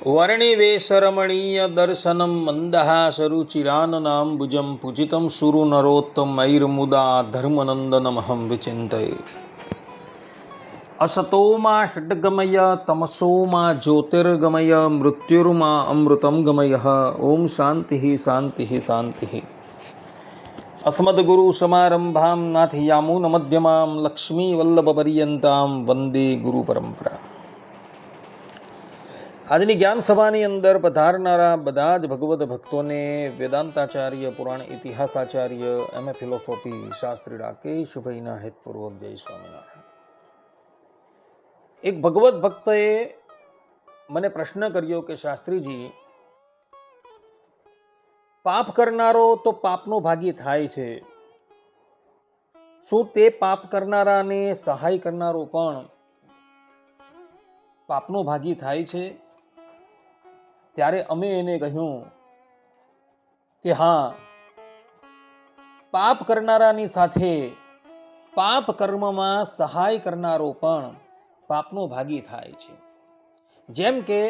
वर्णिवेशरमणीय दर्शनं मन्दहासरुचिराननाम्बुजं पूजितं सुरनरोत्तमैर्मुदा धर्मनन्दनमहं विचिन्तये। असतो मा षड्गमय तमसो मा ज्योतिर्गमय मृत्युर्मा अमृतं गमयः। ओम शांति शांति शांति। अस्मद्गुरुसमारम्भां नाथयामुनमध्यमां लक्ष्मीवल्लभपर्यन्तां वंदे गुरुपरंपरा। આજની જ્ઞાન સભાની અંદર પધારનારા બધા જ ભગવદ ભક્તોને વેદાંતાચાર્ય, પુરાણ ઇતિહાસાચાર્ય, એમ.એ. ફિલોસોફી શાસ્ત્રી રાકેશભાઈના હેતપૂર્વક જય સ્વામિનારાયણ. એક ભગવદ ભક્તએ મને પ્રશ્ન કર્યો કે શાસ્ત્રીજી, પાપ કરનારો તો પાપનો ભાગી થાય છે, શું તે પાપ કરનારાને સહાય કરનારો પણ પાપનો ભાગી થાય છે? ત્યારે અમે એને કહ્યું કે હા, પાપ કરનારાની સાથે પાપ કર્મમાં સહાય કરનારો પણ પાપનો ભાગી થાય છે. જેમ કે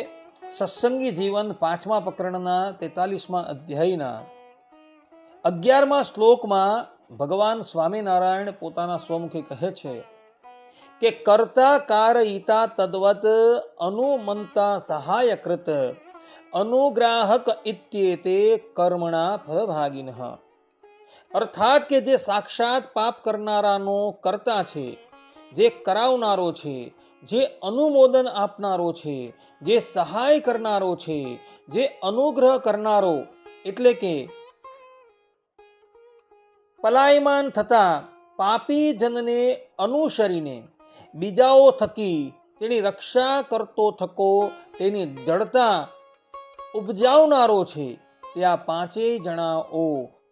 સત્સંગી જીવન 5મા પ્રકરણના 43મા અધ્યાયના 11મા શ્લોકમાં ભગવાન સ્વામિનારાયણ પોતાના સ્વમુખે કહે છે કે કર્તા કારયિતા તદ્વત અનુમંતા સહાયકૃત અનુગ્રાહક ઇત્યેતે કર્મણા ફલભાગિનઃ. અર્થાત કે જે સાક્ષાત પાપ કરનારાનો કર્તા છે, જે કરાવનારો છે, જે અનુમોદન આપનારો છે, જે સહાય કરનારો છે, જે અનુગ્રહ કરનારો, એટલે કે પલાયમાન થતા પાપી જનને અનુસરીને બીજાઓ થકી તેની રક્ષા કરતો થકો તેની જડતા ઉપજાવનારો છે, તે આ 5 જણાઓ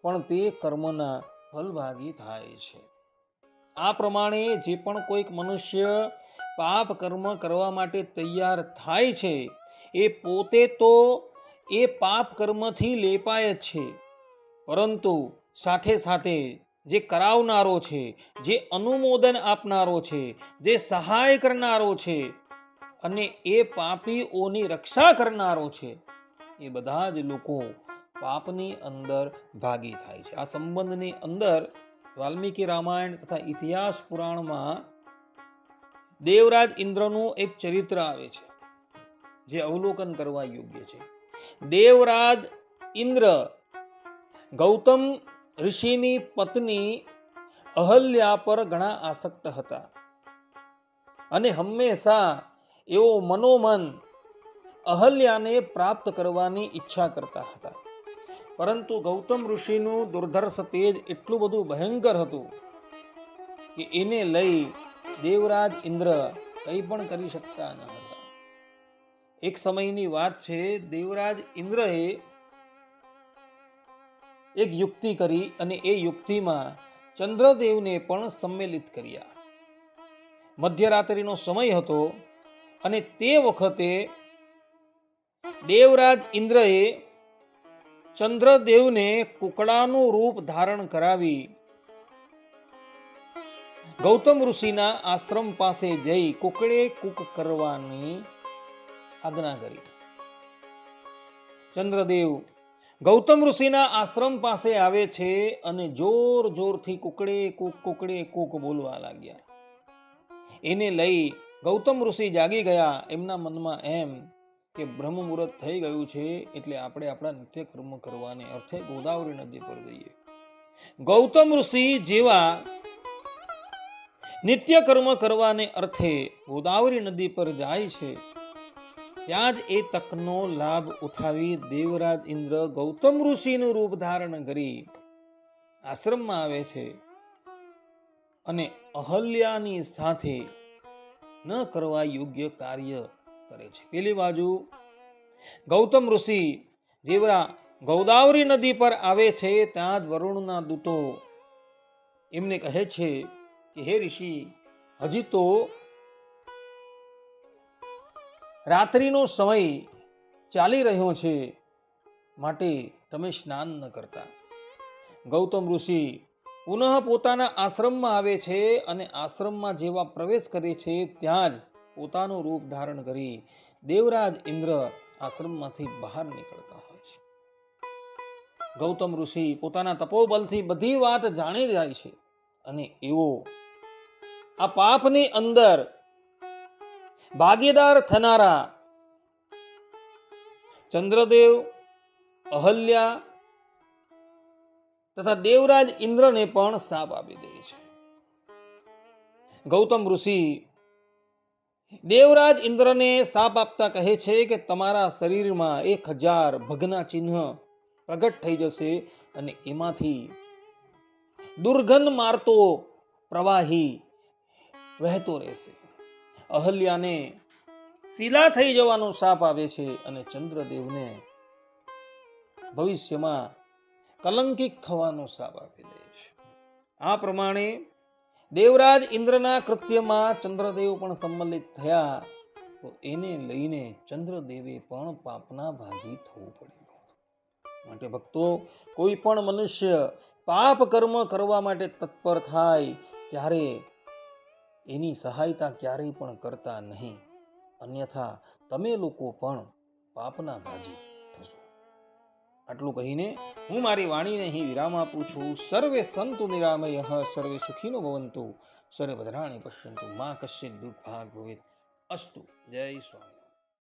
પણ તે કર્મના ફલભાગી થાય છે. આ પ્રમાણે જે પણ કોઈક મનુષ્ય પાપ કર્મ કરવા માટે તૈયાર થાય છે, એ પોતે તો એ પાપ કર્મથી લેપાય જ છે, પરંતુ સાથે સાથે જે કરાવનારો છે, જે અનુમોદન આપનારો છે, જે સહાય કરનારો છે અને એ પાપીઓની રક્ષા કરનારો છે, એ બધા જ લોકો પાપની અંદર ભાગી થાય છે. આ સંબંધની અંદર વાલ્મીકી રામાયણ તથા ઇતિહાસ પુરાણમાં દેવરાજ ઇન્દ્રનું એક ચરિત્ર આવે છે, જે અવલોકન કરવા યોગ્ય છે. દેવરાજ ઇન્દ્ર ગૌતમ ઋષિની પત્ની અહલ્યા પર ઘણા આસક્ત હતા અને હંમેશા એવો મનોમન અહલ્યાને પ્રાપ્ત કરવાની ઈચ્છા કરતા હતા. પરંતુ ગૌતમ ઋષિનું દુર્ધર્ષ તેજ એટલું બધું ભયંકર હતું કે એને લઈ દેવરાજ ઇન્દ્ર કંઈ પણ કરી શકતા ન હતા. એક સમયની વાત છે, દેવરાજ ઇન્દ્રએ એક યુક્તિ કરી અને એ યુક્તિમાં ચંદ્રદેવને પણ સંમેલિત કર્યા. મધ્યરાત્રિનો સમય હતો અને તે વખતે દેવરાજ ઇન્દ્રએ ચંદ્રદેવને કુકડાનું રૂપ ધારણ કરાવી ગૌતમ ઋષિના આશ્રમ પાસે જઈ કુકડે કૂક કરવાની આજ્ઞા કરી. ચંદ્રદેવ ગૌતમ ઋષિના આશ્રમ પાસે આવે છે અને જોર જોરથી કુકડે કૂક બોલવા લાગ્યા. એને લઈ ગૌતમ ઋષિ જાગી ગયા. એમના મનમાં એમ કે બ્રહ્મ મુહૂર્ત થઈ ગયું છે, એટલે આપણે આપણા નિત્ય કર્મ કરવાને અર્થે ગોદાવરી નદી પર જઈએ. ગૌતમ ઋષિ જેવા નિત્ય કર્મ કરવાને અર્થે ગોદાવરી નદી પર જાય છે, ત્યાં જ એ તકનો લાભ ઉઠાવી દેવરાજ ઇન્દ્ર ગૌતમ ઋષિનું રૂપ ધારણ કરી આશ્રમમાં આવે છે અને અહલ્યાની સાથે ન કરવા યોગ્ય કાર્ય કરે છે. પેલી બાજુ ગૌતમ ઋષિ જેવા ગોદાવરી નદી પર આવે છે, ત્યાં જ વરુણના દૂતો એમને કહે છે કે હે ઋષિ, હજી તો રાત્રિનો સમય ચાલી રહ્યો છે, માટે તમે સ્નાન ન કરતા. ગૌતમ ઋષિ પુનઃ પોતાના આશ્રમમાં આવે છે અને આશ્રમમાં જેવા પ્રવેશ કરે છે, ત્યાં જ પોતાનું રૂપ ધારણ કરી દેવરાજ ઇન્દ્ર આશ્રમમાંથી બહાર નીકળતા હોય છે. ગૌતમ ઋષિ પોતાના તપોબલથી બધી વાત જાણી જાય છે અને એવો આ પાપની અંદર ભાગીદાર થનારા ચંદ્રદેવ, અહલ્યા તથા દેવરાજ ઇન્દ્રને પણ શાપ આપી દે છે. ગૌતમ ઋષિ દેવરાજ ઇન્દ્રને શાપ આપતા કહે છે કે તમારા શરીરમાં 1000 ભગના ચિહ્ન પ્રગટ થઈ જશે અને એમાંથી દુર્ગંધ મારતો પ્રવાહી વહેતો રહેશે. અહલ્યાને શિલા થઈ જવાનો શાપ આવે છે અને ચંદ્રદેવને ભવિષ્યમાં કલંકિત થવાનો શાપ આપી દે છે. આ પ્રમાણે દેવરાજ ઇન્દ્રના કૃત્યમાં ચંદ્રદેવ પણ સંમલિત થયા તો એને લઈને ચંદ્રદેવે પણ પાપના ભાગી થવું પડ્યું. માટે ભક્તો, કોઈ પણ મનુષ્ય પાપ કર્મ કરવા માટે તત્પર થાય ત્યારે એની સહાયતા ક્યારેય પણ કરતા નહીં, અન્યથા તમે લોકો પણ પાપના ભાગી થશો. આટલું કહીને હું મારી વાણીને અહીં વિરામ આપું છું. સર્વે સંતુ નિરામયઃ, સર્વે સુખીનો ભવંતુ, સર્વે ભદ્રાણિ પશ્યન્તુ, મા કશ્ચિત દુઃખભાગ ભવેત. અસ્તુ. જય સ્વામી.